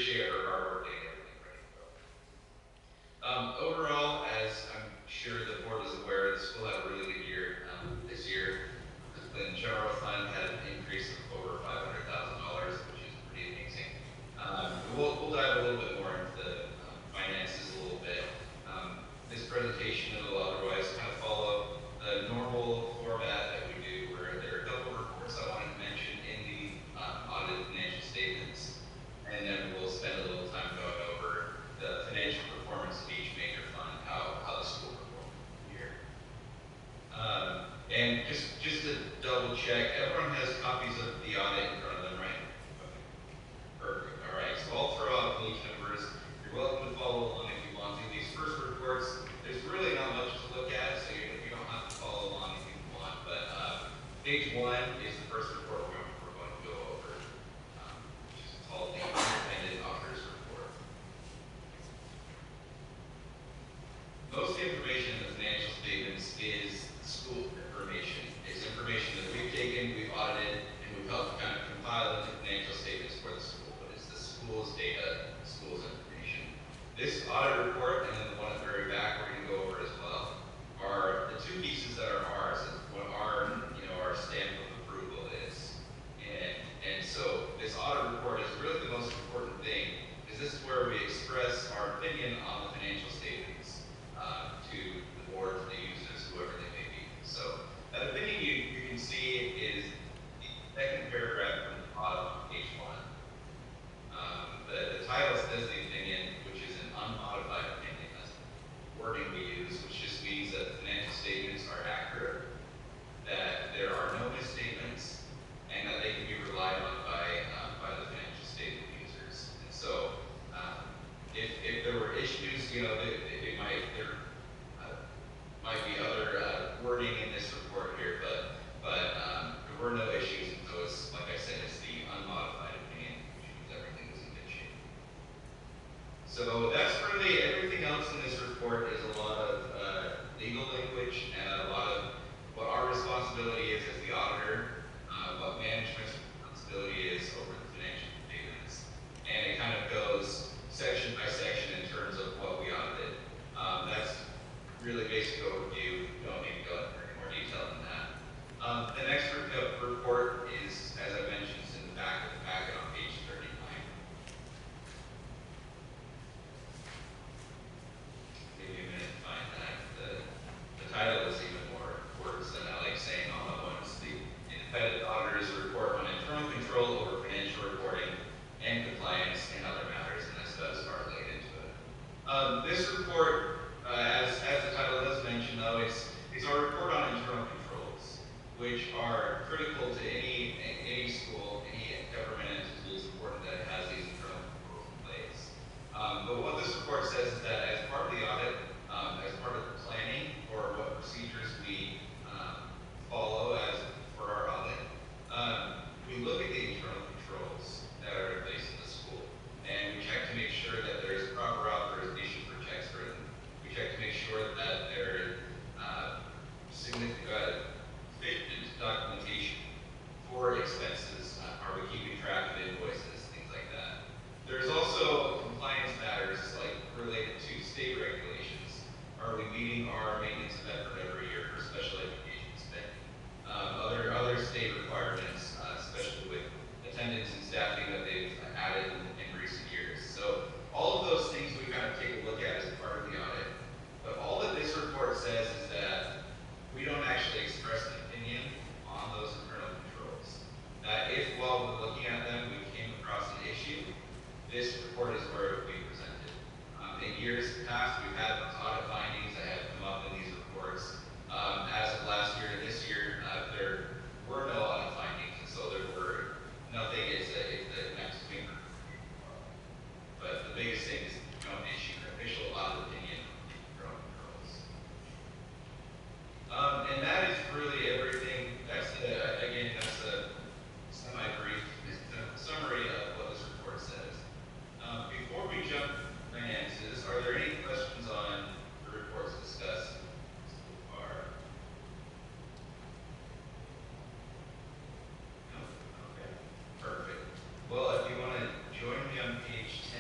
appreciate her hard work getting everything ready to go. Overall, as I'm sure the board is aware, the school had a really good year this year. The general fund had an increase of over $500,000, which is pretty amazing. We'll dive a little bit more into the finances a little bit. This presentation will otherwise kind of follow the normal format that we do, where there are a couple of reports I wanted to mention in the audited financial statements, and then we'll spend a little time going over the financial performance of each major fund, how the school performed here. And just to double check, everyone has copies of the audit in front of them, right? Okay. Perfect. All right. So I'll throw out page numbers. You're welcome to follow along if you want to. These first reports, there's really not much to look at, so you don't have to follow along if you want. But page 1 is the first report we're going to go over, which is called the Independent Auditor's Report. Most information in the financial statements is school information. It's information that we've taken, we've audited, and we've helped kind of compile into financial statements for the school. But it's the school's data, the school's information. This audit report, and then the one at the very back we're going to go over as well, are the two pieces that are ours. It's what our stamp of approval is. And so this audit report is really the most important thing, because this is where we express our opinion on the financial statements to the board, to the users, whoever they may be. So that opinion you can see is the second paragraph from the bottom of page 1. The title says the opinion, which is an unmodified opinion. That's the wording we use, which just means that the financial statements are accurate, that there are no misstatements, and that they can be relied on by the financial statement users. And so, if there were issues, there might be other wording in this report here, but there were no issues, and so it's, like I said, it's the unmodified opinion, which means everything is in good shape. So that's really everything else in this report is a lot of legal language and a lot of what our responsibility is as the auditor, what management's responsibility is over the financial statements. And it kind of goes section by section in terms of what we audited. That's really basic overview. We don't need to go into any more detail than that. The next report is, as I mentioned, is in the back of the packet on page 39. Give me a minute to find that. The title is even more words than I like saying all at once. The Independent Auditor's Report on Internal Control over Financial Reporting and Compliance and Other Matters, and this does parlay into it. This report, as the title does mention, though, it's our report on internal controls, which are critical to any school, any government entity. It's important that it has these internal controls in place. But what this report says is that as part of the audit, as part of the planning or what procedures we follow as for our audit, we look at the internal controls that are in place in the school, and we check to make sure that there's proper authorization for checks written. We check to make sure that there is significant documentation for expenses. Are we keeping track of invoices, things like that? There's also compliance matters like related to state regulations. Are we meeting our maintenance of effort every year for special education spending? Other state requirements, especially with attendance and staffing that they've added in recent years. So all of those things we kind of take a look at as part of the audit. But all that this report says is that we don't actually express an opinion on those internal controls. That if, while we're looking at them, we came across an issue, this report is where it will be presented. In years past, we've had audit findings that have come up in these reports. As of last year and this year, there were no audit findings, and so there were nothing. It's the next finger. But the biggest thing is you don't issue an official audit opinion on the internal controls. And that is really everything. That's a semi-brief summary of what this report says. Before we jump to finances, are there any questions on the reports discussed so far? No? Okay, perfect. Well, if you want to join me on page 10,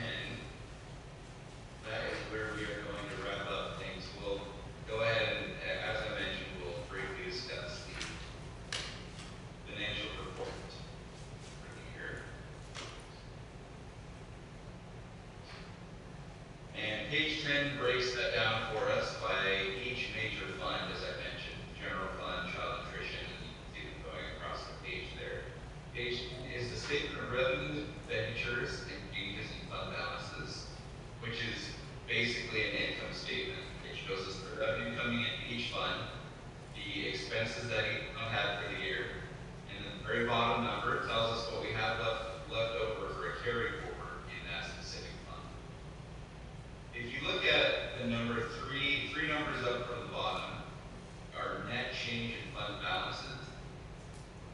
page 10 breaks that down for us by each major fund, as I mentioned, general fund, child nutrition, and you can see them going across the page there. Page 10 is the statement of revenue, expenditures, and changes in fund balances, which is basically an income statement. It shows us the revenue coming in each fund, the expenses that each fund had for the year, and the very bottom number tells us what we have left over for a carry forward in that specific fund. If you look at the number three numbers up from the bottom, our net change in fund balances,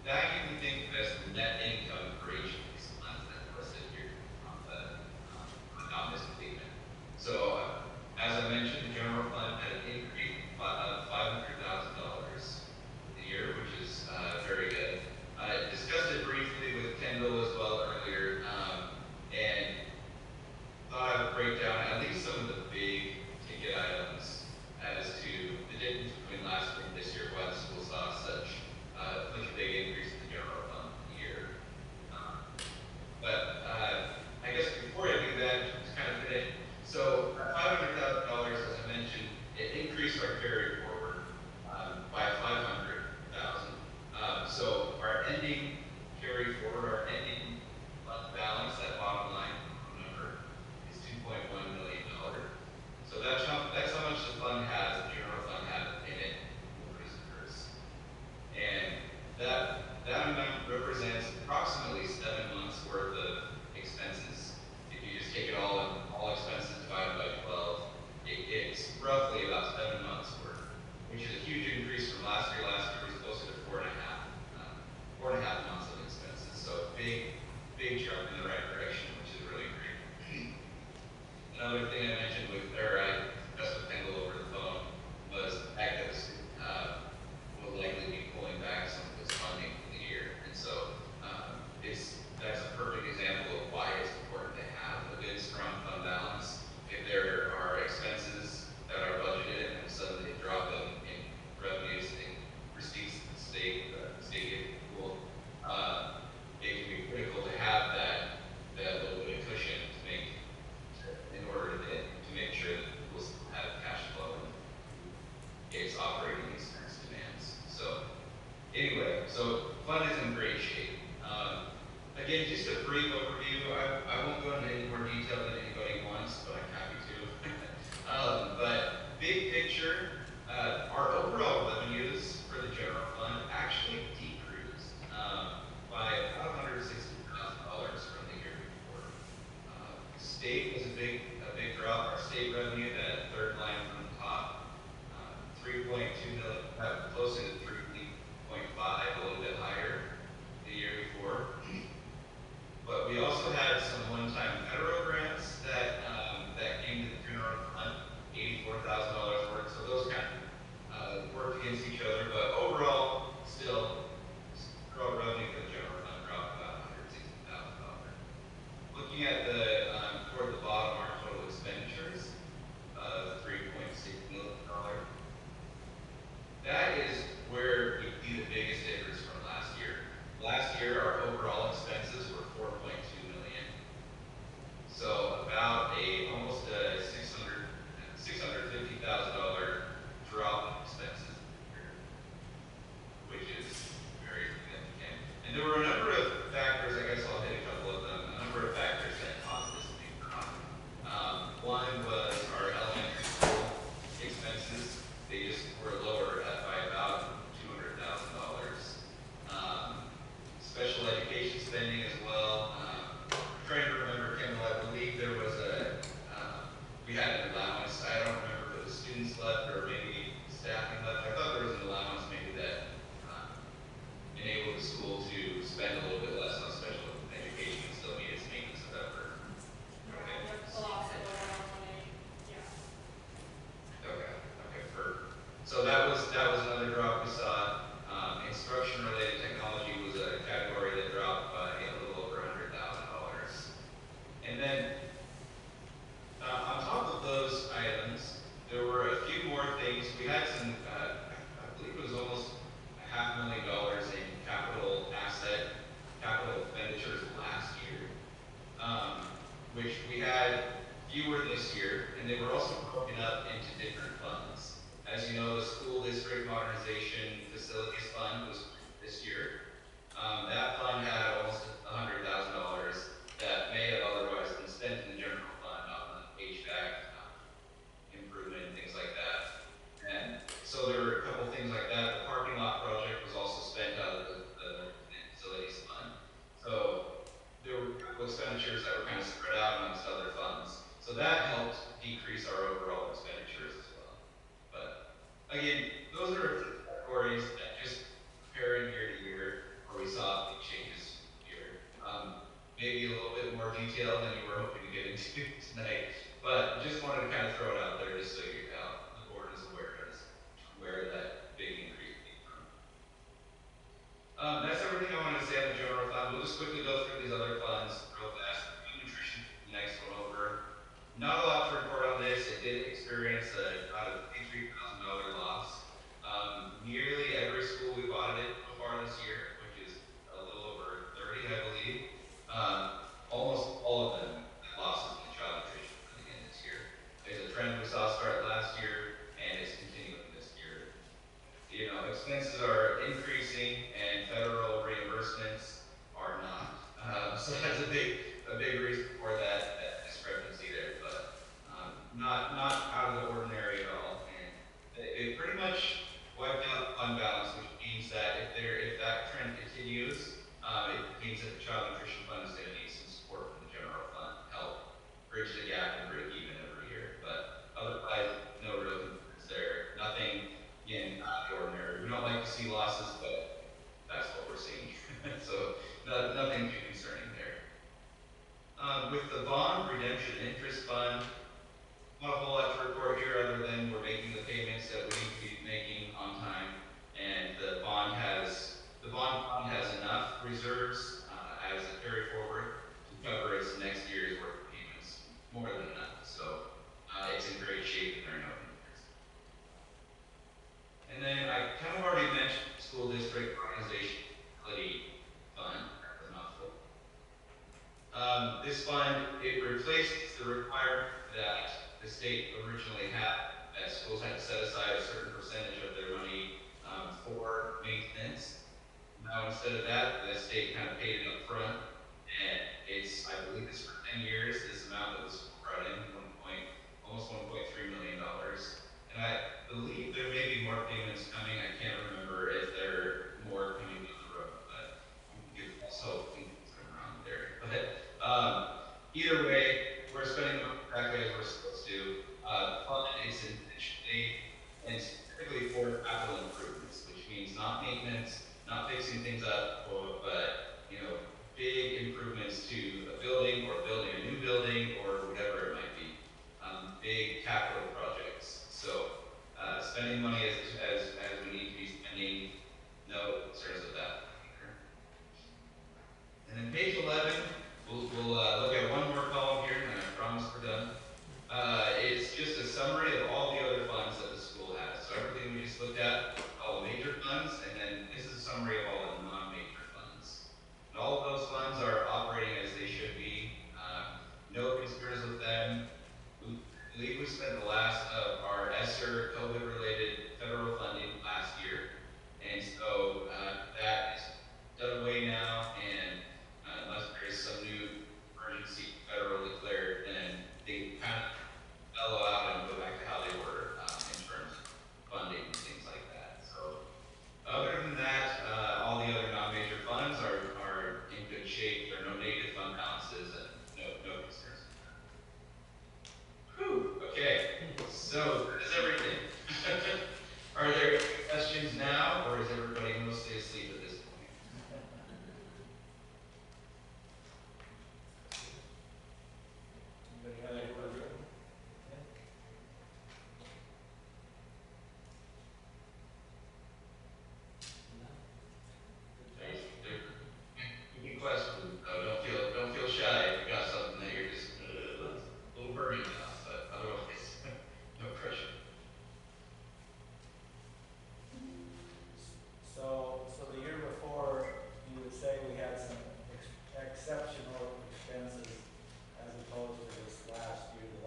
that you can think of as the net income for each of these funds that are listed here on this statement. So, as I mentioned, the general fund had an increase of $500,000 a year, which is very good. I discussed it briefly with Kendall as well earlier, and thought I would break down at least some of the big ticket items as to the difference between last year and this year, why the school saw such a big increase in the general fund year. But I guess before I do that, just kind of finish. So $500,000, as I mentioned, it increased our carry forward by $500,000. So our ending carry forward, our ending fund balance, that bottom line number, is $2.1 million. So that's how much the fund has, the general fund has in it for reserves. And that amount represents approximately 7 months worth of expenses. If you just take it all expenses divided by 12, it's roughly about 7 months worth, which is a huge increase from last year. Last year was closer to 4.5 months of expenses. So big jump in the right direction, which is really great. Another thing I mentioned I discussed with Kendall over the phone was the fact that will likely be pulling back some of this funding for the year. And so that's a perfect example of why it's important to have a good, strong fund balance. If there are expenses that are budgeted and suddenly drop them in revenues and receipts to the state pool, it can be critical to have that little bit of cushion in order to make sure that we'll have cash flow and it's operating expense demands. So anyway, fund is in great shape. Again, just a brief overview. I won't go into any more detail than anybody wants, but I'm happy to. But big picture, our overall revenues for the general fund actually decreased by about $160,000 from the year before. State was a big drop. Our state revenue, that third line from the top, 3.2 million, close to 3.5, a little bit higher the year before. But we also had some one-time federal grants that came to the general fund, $84,000 worth. So those kind of worked against each other. But overall, still, revenue for the general fund dropped about $160,000. Looking at toward the bottom, our total expenditures of $3.6 million. That is where we see the biggest difference from last year. Last year, our overall expenses were $4.2 million. So about almost a $650,000 drop in expenses, which is very significant. And there were a number of factors. I guess I'll hit a couple of them. A number of factors that caused this big drop. One was our elementary school expenses. They just were lower by about $200,000. Special education spending as well. Trying to remember, Kendall, I believe there was we had an allowance. I don't remember if it was students left or maybe staffing left. I thought there was an allowance maybe that enabled the school to spend a little bit less on special education and still meet its maintenance of effort. Okay. fewer this year, and they were also broken up into different funds. As you know, the school district modernization facilities fund was this year. That fund had almost $100,000 that may have otherwise been spent in the general fund on the HVAC improvement and things like that. And so there were a couple things like that. The parking lot project was also spent out of the facilities fund. So there were a couple expenditures that were kind of spread out amongst other funds. So that helped decrease our overall expenditures as well. But again, those are categories that just comparing year to year where we saw big changes here. Maybe a little bit more detail than you were hoping to get into tonight, but just wanted to kind of throw it out there just so you the board is aware of where that big increase came from. That's everything I wanted to say on the general fund. We'll just quickly go through these other funds real fast. Food nutrition, the next one over. Not a lot to report on this. It did experience about a $53,000 loss. Nearly every school we've audited so far this year, which is a little over 30, I believe. Almost all of them had losses in child nutrition again this year. There's a trend we saw start last year, and it's continuing this year. You know, expenses are increasing, and federal reimbursements are not. So that's a big reason for that discrepancy there, but not out of the ordinary at all. And it pretty much wiped out fund balance, which means that if that trend continues, it means that the child nutrition fund is going to need some support from the general fund to help bridge the gap and break even every year. But otherwise, no real concerns there. Nothing, again, out of the ordinary. We don't like to see losses, but that's what we're seeing. So nothing too concerning there. With the bond redemption interest fund, not a whole lot to report here other than we're making the payments that we need to be making on time, and the bond fund has enough reserves as a carry forward to cover its next year's worth of payments, more than enough. So it's in great shape, and there are no concerns. And then I kind of already mentioned school district organization facility fund. That's a mouthful. This fund, it replaces the requirement that the state originally had, that schools had to set aside a certain percentage of their money for maintenance. Now instead of that, the state kind of paid it up front, and I believe it's for 10 years, this amount that was brought in, almost $1.3 million. And I believe there may be more payments coming. I can't remember if there are more coming down the road, but let's hope things come around there. But either way, we're spending exactly as we're supposed to. Fund is intentionally and specifically for capital improvements, which means not maintenance, not fixing things up, but big improvements to a building or building a new building or whatever it might be. Big capital projects. So spending money as we need to be spending, no concerns with that. And then page 11, we'll look at one more column here, and I promise we're done. It's just a summary of all the other funds that the school has. So everything we just looked at, all the major funds, and then this is a summary of all the non-major funds. And all of those funds are operating as they should be. No concerns with them. I believe we spent the last of our ESSER COVID-related federal funding last year. And so that is done away now, and unless there is some new emergency federal declared, then they kind of mellow out and go back to how they were in terms of funding and things like that. So other than that, all the other non-major funds are in good shape. There are no negative fund balances and no concerns. Whew, okay, so that's everything. Are there questions now, or is everybody mostly asleep at this point? Anybody have any questions? Any questions? Don't feel shy if you got something that you're just a little burning enough, but otherwise, no pressure. So the year before, you would say we had some exceptional expenses as opposed to this last year, the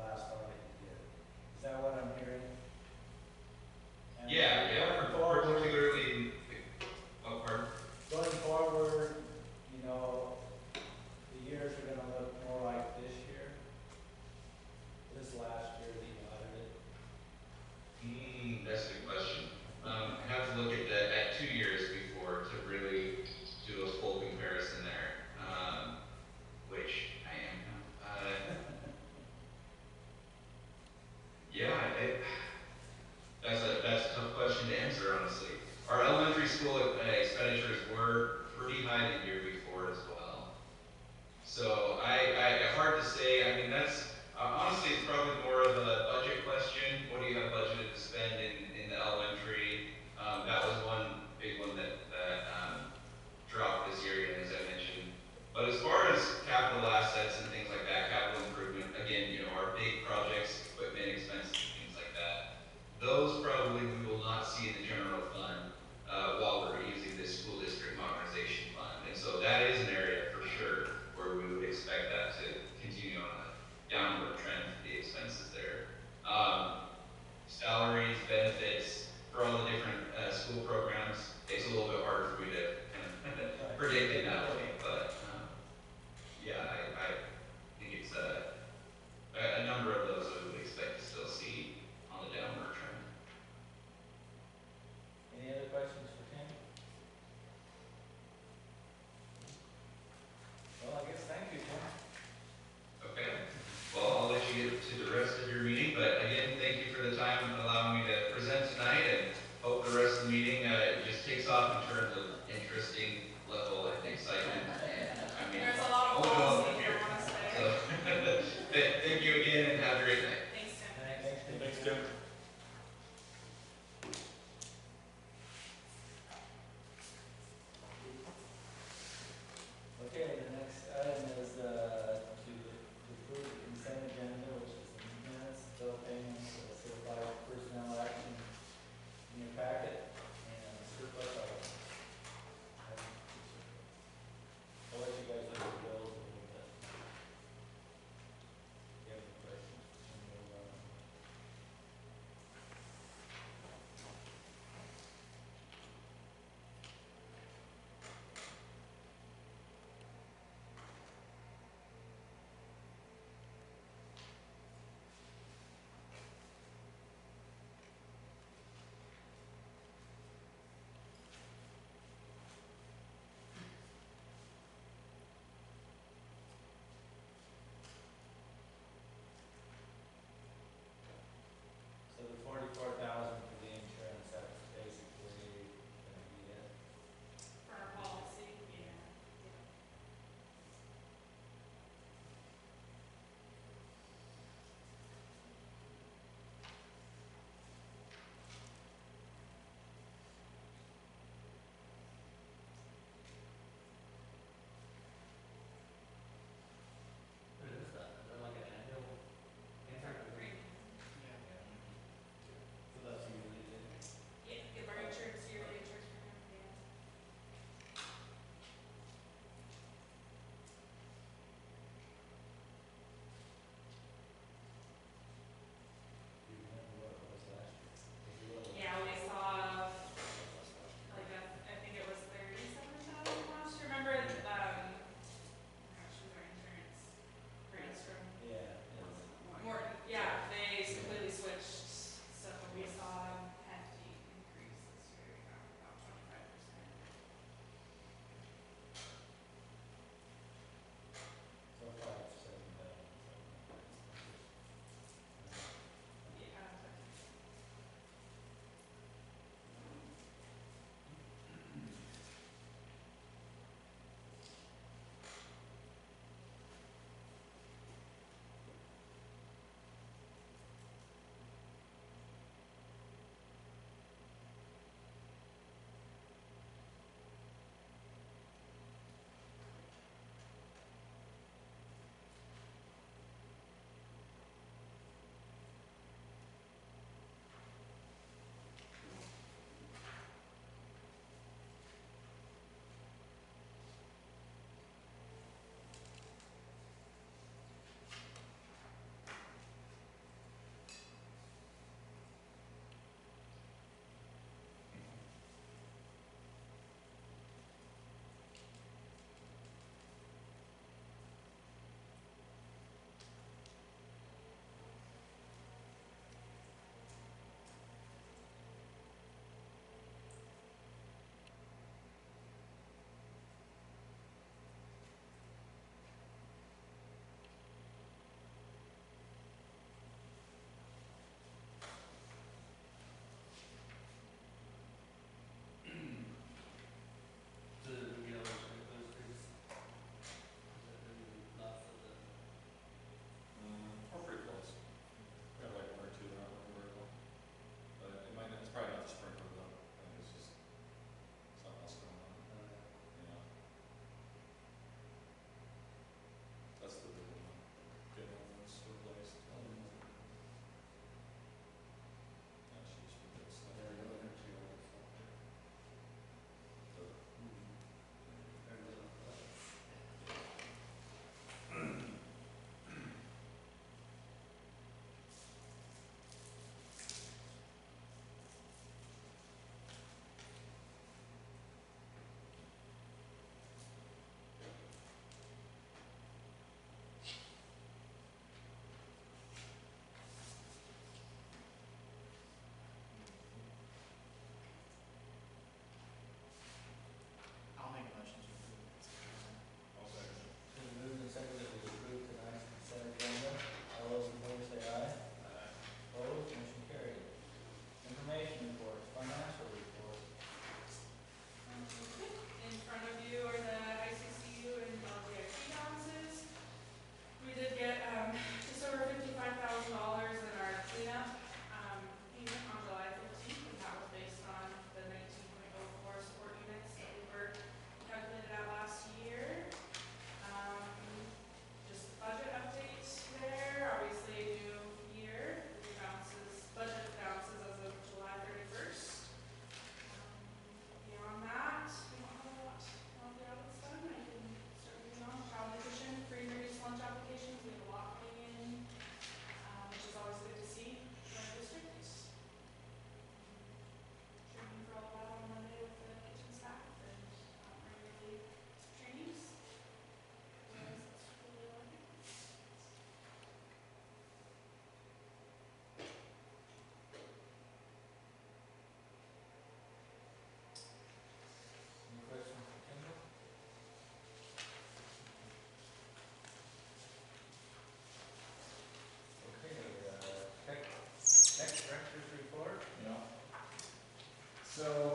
So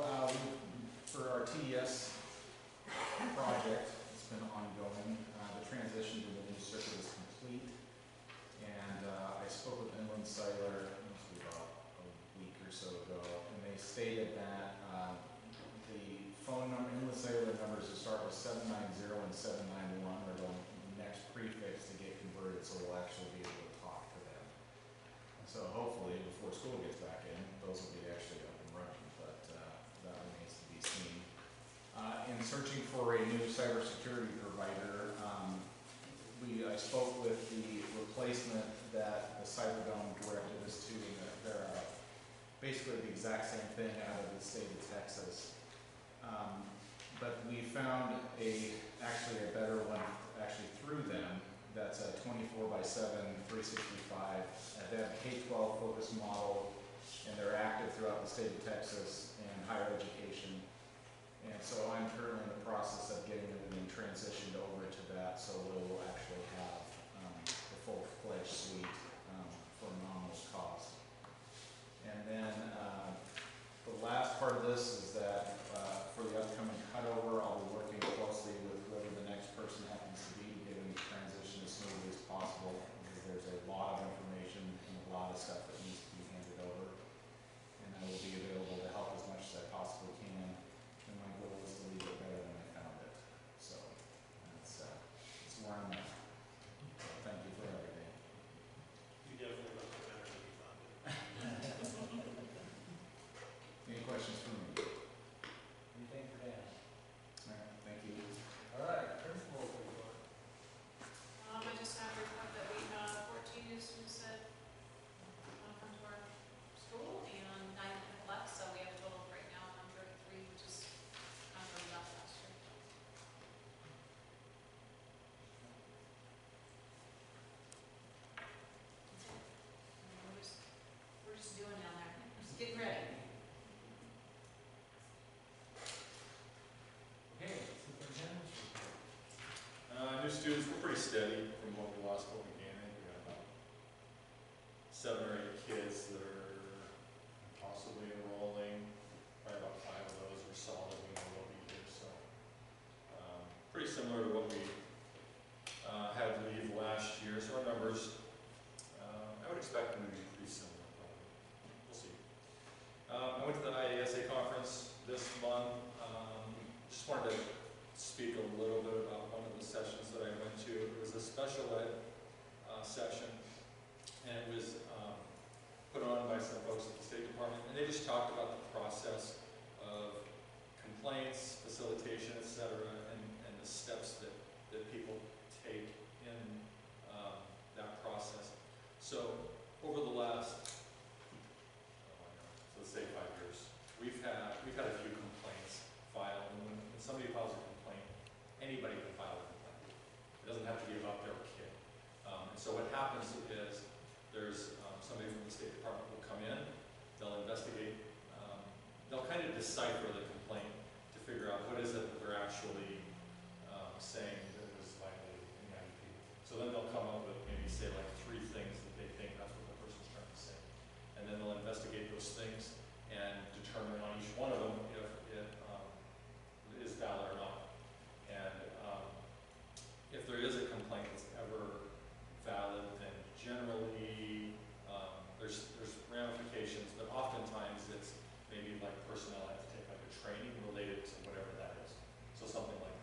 for our TES project, it's been ongoing. The transition to the new circuit is complete. And I spoke with Inland Cellular about a week or so ago, and they stated that the phone number, Inland Cellular numbers that start with 790 and 791 are the next prefix to get converted, so we'll actually be able to talk to them. So hopefully, before school gets back in, those will be actually up and running, but that remains to be seen. In searching for a new cybersecurity provider, I spoke with the replacement that the Cyberdome directed us to, and they're basically the exact same thing out of the state of Texas. But we found actually a better one actually through them. That's a 24/7, 365. They have a K-12 focused model, and they're active throughout the state of Texas and higher education. And so I'm currently in the process of getting everything transitioned over to that, so we'll actually have the full-fledged suite for a nominal cost. And then the last part of this is that for the upcoming cutover, I'll be working closely with whoever the next person happens to be to get them to transition as smoothly as possible, because there's a lot of information and a lot of stuff that needs to be handed over. And I will be available to help as much as I possibly can. And my goal is to leave it better than I found it. So that's where I'm at. So thank you for everything. You definitely left it better than you found it. Any questions for me? Anything for Dan? All right, thank you. All right, principal's report. I just have to report that we have 14 new students that come to our school and 9 have left, so we have a total right now of 133, which is kind of really up last year. That's it. And we're just doing down there. We're just getting ready. Okay, superintendent's report. New students were pretty steady from what we last what we began in. We got about 7 or 8 kids that are possibly enrolling. Probably about 5 of those are solid. We know they'll be here. So pretty similar to what we had leave last year. So our numbers, I would expect them to be pretty similar. Probably. We'll see. I went to the IASA conference this month. Just wanted to speak a little bit about one of the sessions that I went to. It was a special ed session, and it was put on by some folks at the State Department, and they just talked about the process of complaints, facilitation, etc., and the steps that people take in that process. So over the last, let's say 5 years, we've had a few complaints filed, and when somebody files a complaint, anybody can file a complaint. It doesn't have to be about their kid. And so what happens is there's somebody from the State Department will come in, they'll investigate, they'll kind of decipher the complaint to figure out what is it that they're actually saying that was violated in the IEP. So then they'll come up with maybe say like 3 things that they think that's what the person's trying to say. And then they'll investigate those things and determine on each one of them if it is valid or not. And if there is a complaint that's ever valid, then generally there's ramifications, but oftentimes it's maybe like personnel have to take like a training related to whatever that is. So something like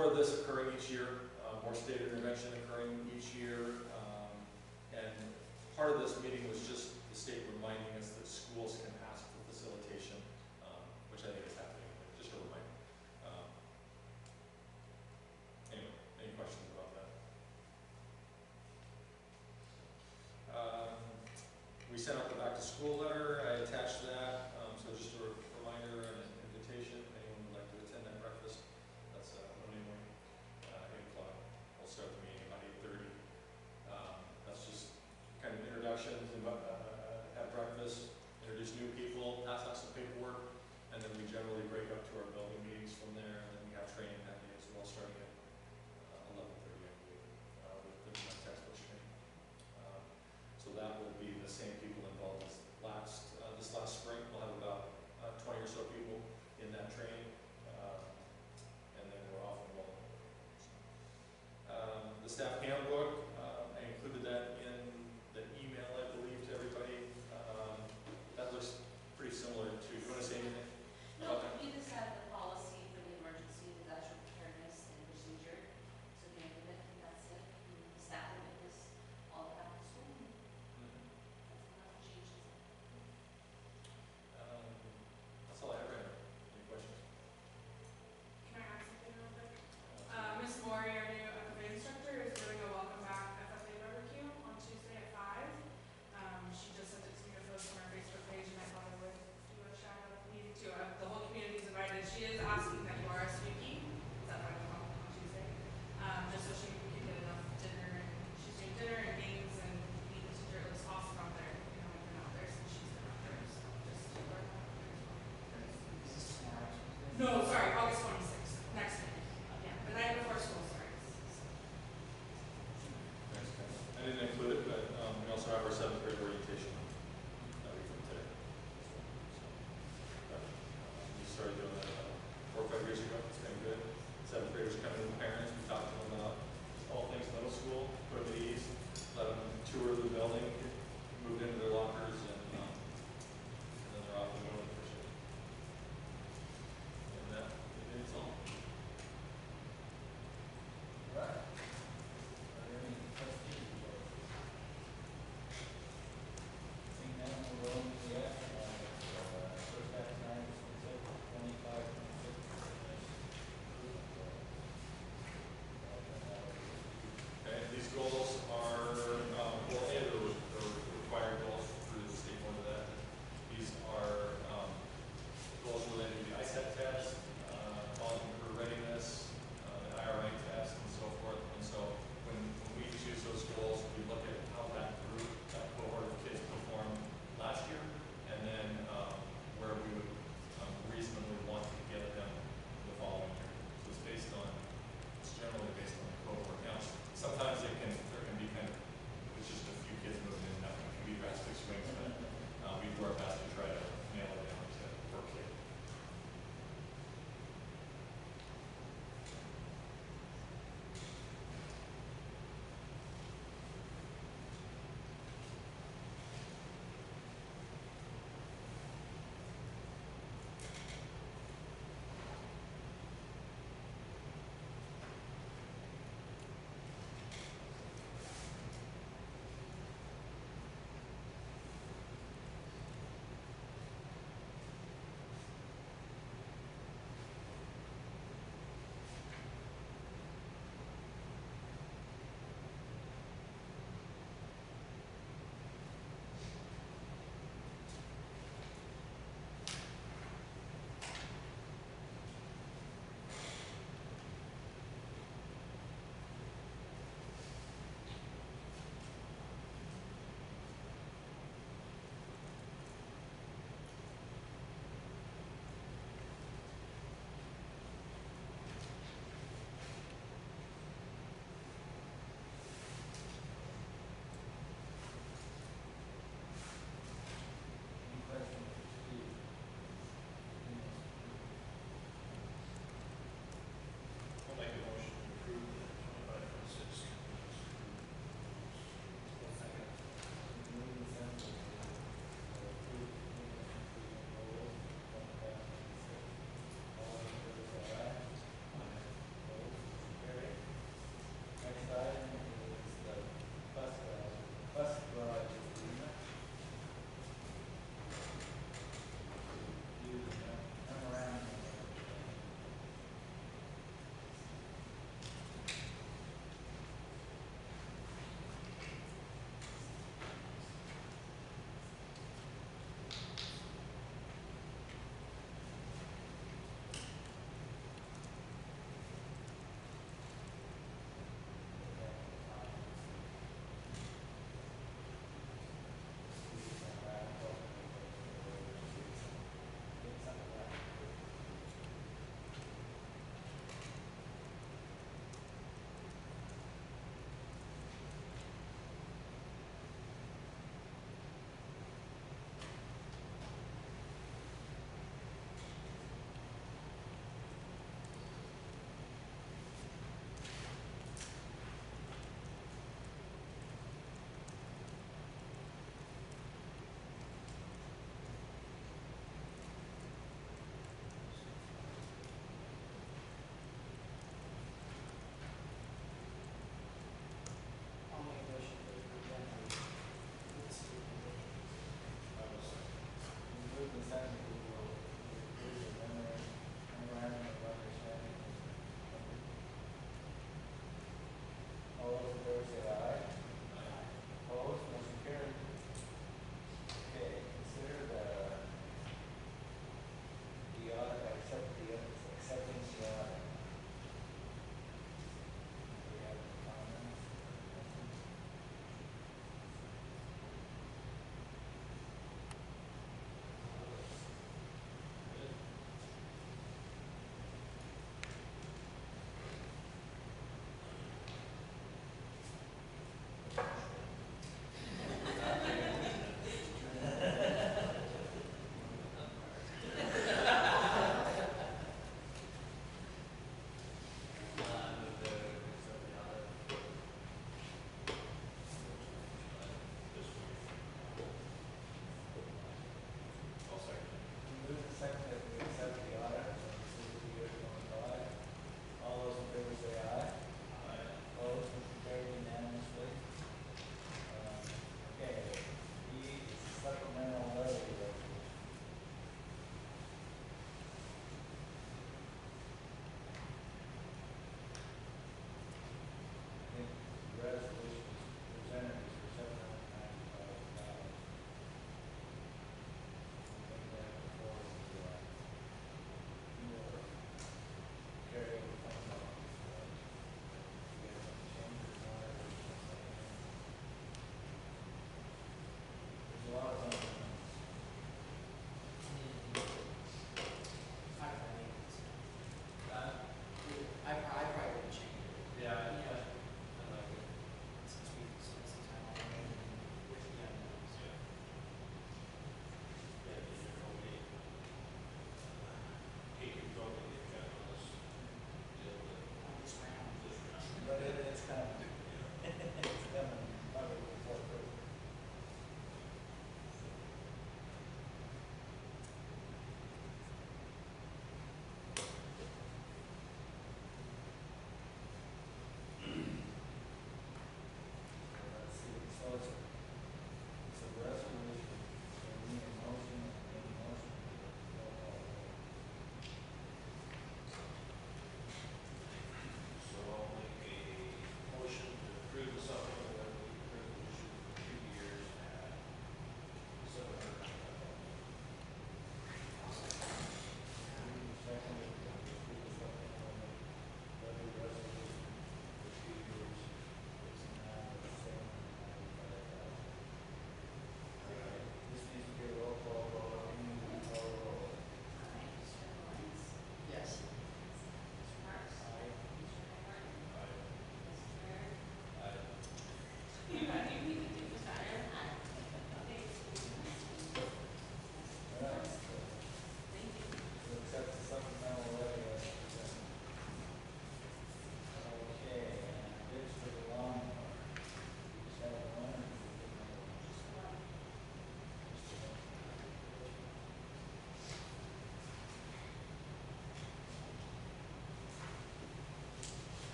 more of this occurring each year, more state intervention occurring each year. And part of this meeting was just the state reminding us that schools can ask for facilitation, which I think is happening, just a reminder. Anyway, any questions about that? We sent out the back to school letter